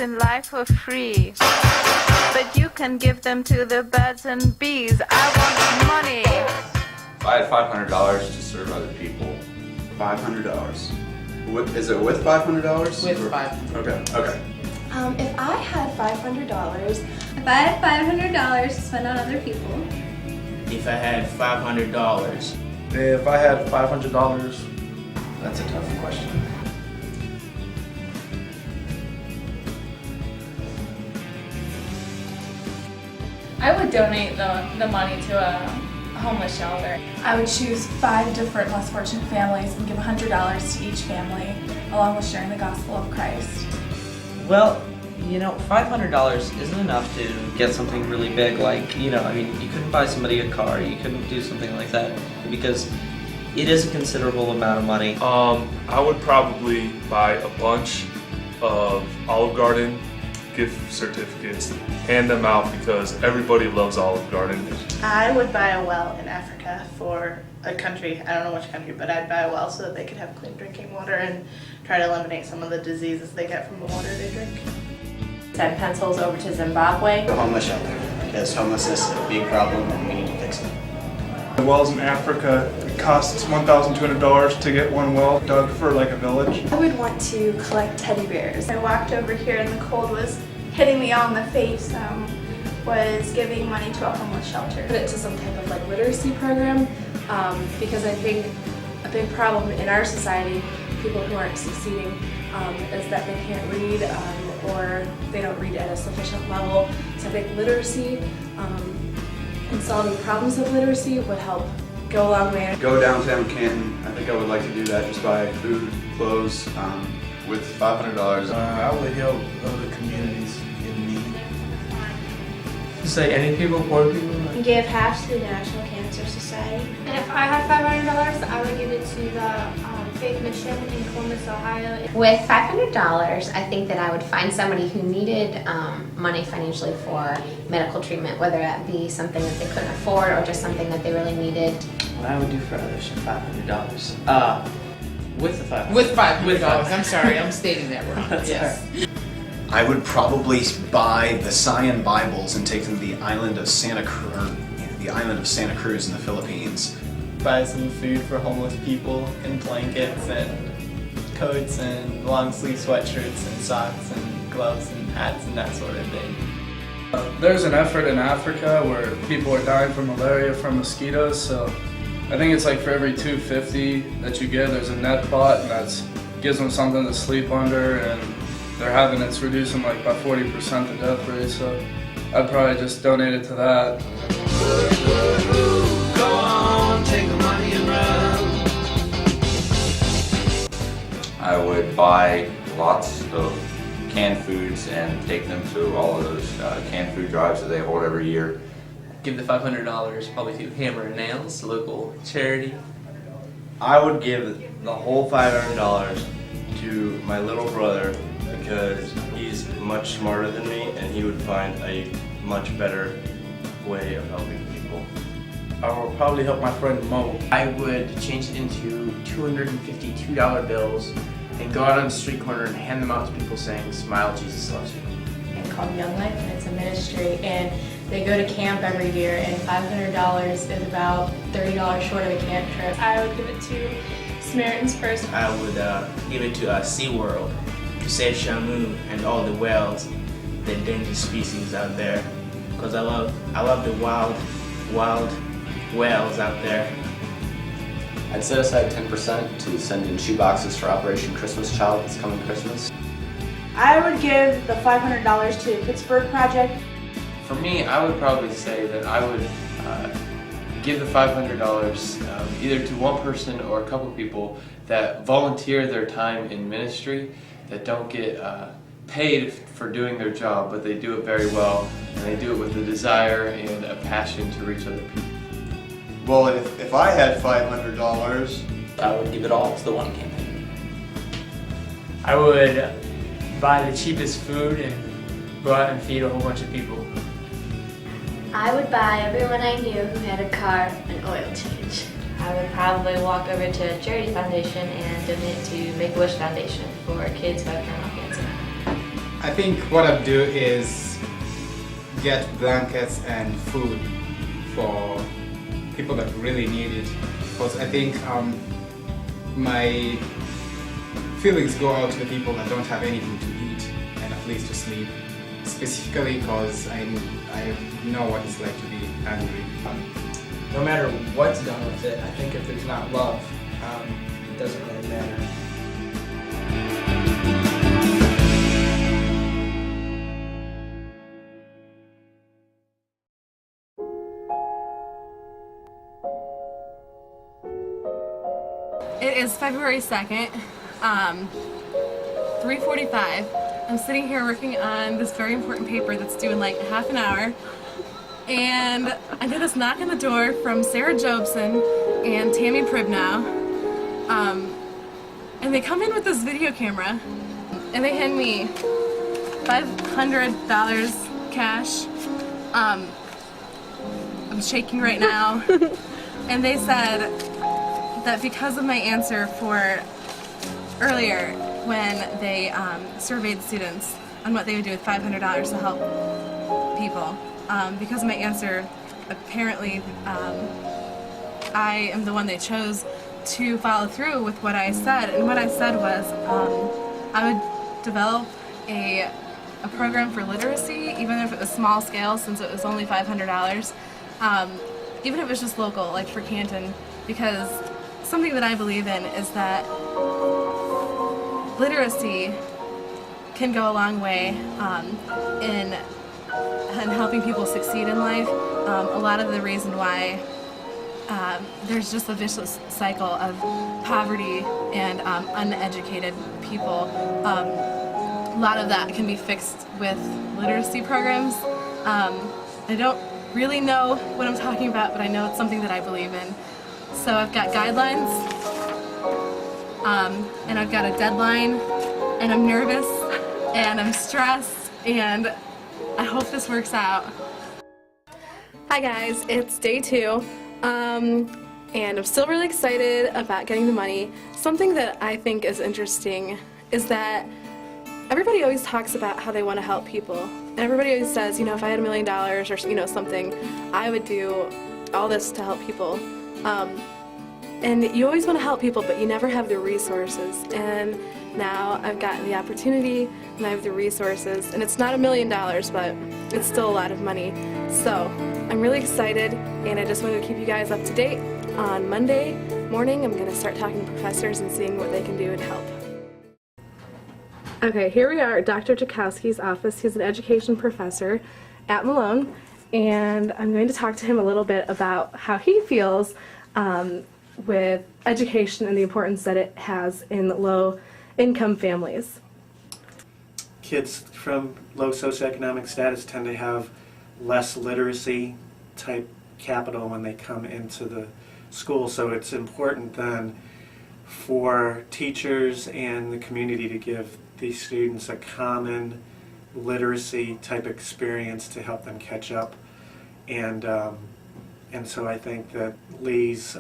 in life for free. But you can give them to the birds and bees. I want money. If I had $500 to serve other people. $500. Is it with $500? With $500. Okay. If I had $500, if I had $500 to spend on other people. If I had $500. If I had $500. That's a tough question. I would donate the money to a homeless shelter. I would choose 5 different less fortunate families and give $100 to each family, along with sharing the gospel of Christ. Well, $500 isn't enough to get something really big, like, you couldn't buy somebody a car, you couldn't do something like that, because it is a considerable amount of money. I would probably buy a bunch of Olive Garden gift certificates, hand them out because everybody loves Olive Garden. I would buy a well in Africa for a country, I don't know which country, but I'd buy a well so that they could have clean drinking water and try to eliminate some of the diseases they get from the water they drink. Send pencils over to Zimbabwe. The homeless shelter, because homelessness is a big problem and we need to fix it. The wells in Africa, it costs $1,200 to get one well dug for like a village. I would want to collect teddy bears. I walked over here and the cold was hitting me all in the face, was giving money to a homeless shelter. Put it to some type of literacy program, because I think a big problem in our society, people who aren't succeeding, is that they can't read or they don't read at a sufficient level. So I think literacy and solving problems of literacy would help go a long way. Go downtown Canton. I think I would like to do that. Just buy food, clothes. With $500, I would help other communities in need. Say any people, poor people? Give half to the National Cancer Society. And if I had $500, I would give it to the Faith Mission in Columbus, Ohio. With $500, I think that I would find somebody who needed money financially for medical treatment, whether that be something that they couldn't afford or just something that they really needed. What I would do for others for $500. With the $500. With $500. I'm sorry, I'm stating that wrong. Yes. I would probably buy the Scion Bibles and take them to the island of Santa Cruz in the Philippines. Buy some food for homeless people and blankets and coats and long sleeve sweatshirts and socks and gloves and hats and that sort of thing. There's an effort in Africa where people are dying from malaria from mosquitoes, so I think it's like for every $250 that you get, there's a net pot, and that gives them something to sleep under, and it's reducing by 40% the death rate, so I'd probably just donate it to that. Go on, take the money and run. I would buy lots of canned foods and take them to all of those canned food drives that they hold every year. Give the $500 probably to Hammer and Nails, local charity. I would give the whole $500 to my little brother because he's much smarter than me and he would find a much better way of helping people. I will probably help my friend Mo. I would change it into $252 bills and go out on the street corner and hand them out to people saying, "Smile, Jesus loves you." It's called Young Life, and it's a ministry, and they go to camp every year, and $500 is about $30 short of a camp trip. I would give it to Samaritan's Purse. I would give it to SeaWorld to save Shamu and all the whales, the endangered species out there, because I love the wild whales out there. I'd set aside 10% to send in shoe boxes for Operation Christmas Child this coming Christmas. I would give the $500 to the Pittsburgh Project. For me, I would probably say that I would give the $500 either to one person or a couple people that volunteer their time in ministry, that don't get paid for doing their job, but they do it very well, and they do it with a desire and a passion to reach other people. Well, if I had $500, I would give it all to the One Campaign. I would buy the cheapest food and go out and feed a whole bunch of people. I would buy everyone I knew who had a car an oil change. I would probably walk over to a charity foundation and donate to Make-A-Wish Foundation for kids who have terminal cancer. I think what I'd do is get blankets and food for people that really need it. Because I think my feelings go out to the people that don't have anything to eat and a place to sleep. Specifically because I know what it's like to be hungry. No matter what's done with it, I think if there's not love, it doesn't really matter. It is February 2nd, 3:45. I'm sitting here working on this very important paper that's due in like half an hour. And I get this knock on the door from Sarah Jobson and Tammy Pribnow. And they come in with this video camera and they hand me $500 cash. I'm shaking right now. And they said that because of my answer for earlier when they surveyed students on what they would do with $500 to help people, because of my answer, apparently I am the one they chose to follow through with what I said. And what I said was I would develop a program for literacy, even if it was small scale, since it was only $500, even if it was just local, like for Canton, because something that I believe in is that literacy can go a long way in helping people succeed in life. A lot of the reason why there's just a vicious cycle of poverty and uneducated people, a lot of that can be fixed with literacy programs. I don't really know what I'm talking about, but I know it's something that I believe in. So I've got guidelines, and I've got a deadline, and I'm nervous, and I'm stressed, and I hope this works out. Hi guys, it's day 2, and I'm still really excited about getting the money. Something that I think is interesting is that everybody always talks about how they want to help people. And everybody always says, you know, if I had $1 million or, you know, something, I would do all this to help people. And you always want to help people, but you never have the resources. And now I've gotten the opportunity, and I have the resources. And it's not $1 million, but it's still a lot of money. So I'm really excited, and I just wanted to keep you guys up to date. On Monday morning, I'm going to start talking to professors and seeing what they can do to help. Okay, here we are at Dr. Czakowski's office. He's an education professor at Malone, and I'm going to talk to him a little bit about how he feels with education and the importance that it has in low-income families. Kids from low socioeconomic status tend to have less literacy type capital when they come into the school, so it's important then for teachers and the community to give these students a common literacy type experience to help them catch up. And so I think that Lee's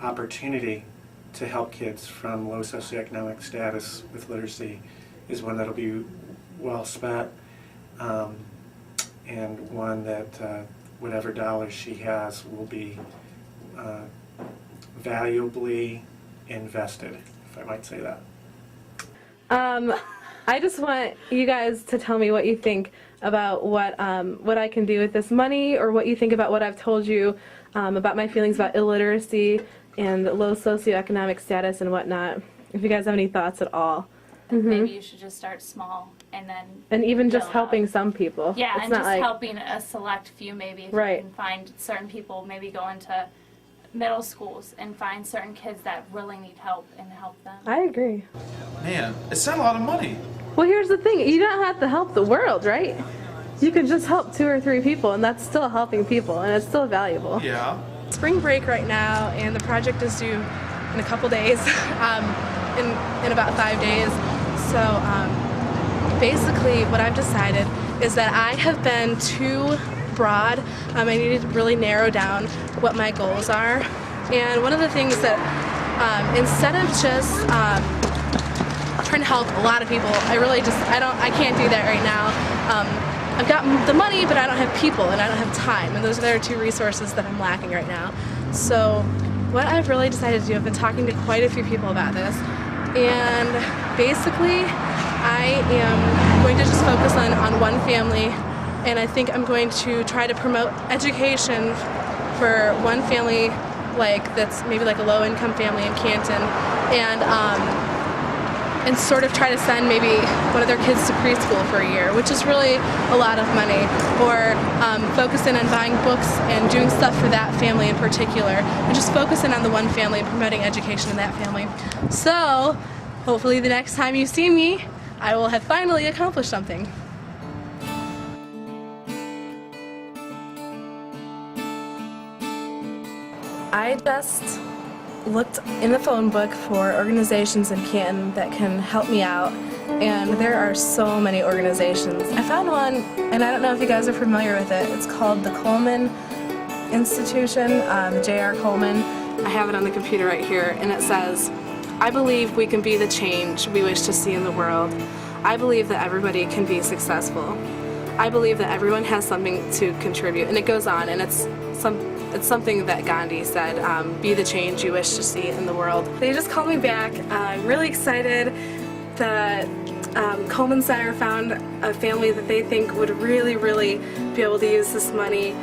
opportunity to help kids from low socioeconomic status with literacy is one that'll be well spent, and one that whatever dollars she has will be valuably invested, if I might say that. I just want you guys to tell me what you think about what I can do with this money, or what you think about what I've told you about my feelings about illiteracy and low socioeconomic status and whatnot. If you guys have any thoughts at all. Maybe you should just start small and then even just build helping up. some people. Yeah, it's and not just like, helping a select few maybe. If Right. you can find certain people, maybe go into middle schools and find certain kids that really need help and help them. I agree. Man, it's not a lot of money. Well, here's the thing. You don't have to help the world, right? You can just help 2 or 3 people, and that's still helping people, and it's still valuable. Yeah. Spring break right now, and the project is due in a couple days, in about 5 days. So basically what I've decided is that I have been too broad. I needed to really narrow down what my goals are. And one of the things that instead of just trying to help a lot of people. I can't do that right now. I've got the money, but I don't have people and I don't have time, and those are the two resources that I'm lacking right now. So what I've really decided to do, I've been talking to quite a few people about this, and basically I am going to just focus on one family, and I think I'm going to try to promote education for one family that's maybe like a low-income family in Canton, and sort of try to send maybe one of their kids to preschool for a year, which is really a lot of money, or focus in on buying books and doing stuff for that family in particular, and just focus in on the one family and promoting education in that family. So hopefully the next time you see me, I will have finally accomplished something. I just looked in the phone book for organizations in Canton that can help me out, and there are so many organizations. I found one, and I don't know if you guys are familiar with it. It's called the Coleman Institution, the J.R. Coleman. I have it on the computer right here, and it says, "I believe we can be the change we wish to see in the world. I believe that everybody can be successful. I believe that everyone has something to contribute," and it goes on, and it's something that Gandhi said, be the change you wish to see in the world. They just called me back. I'm really excited that Coleman Center found a family that they think would really be able to use this money.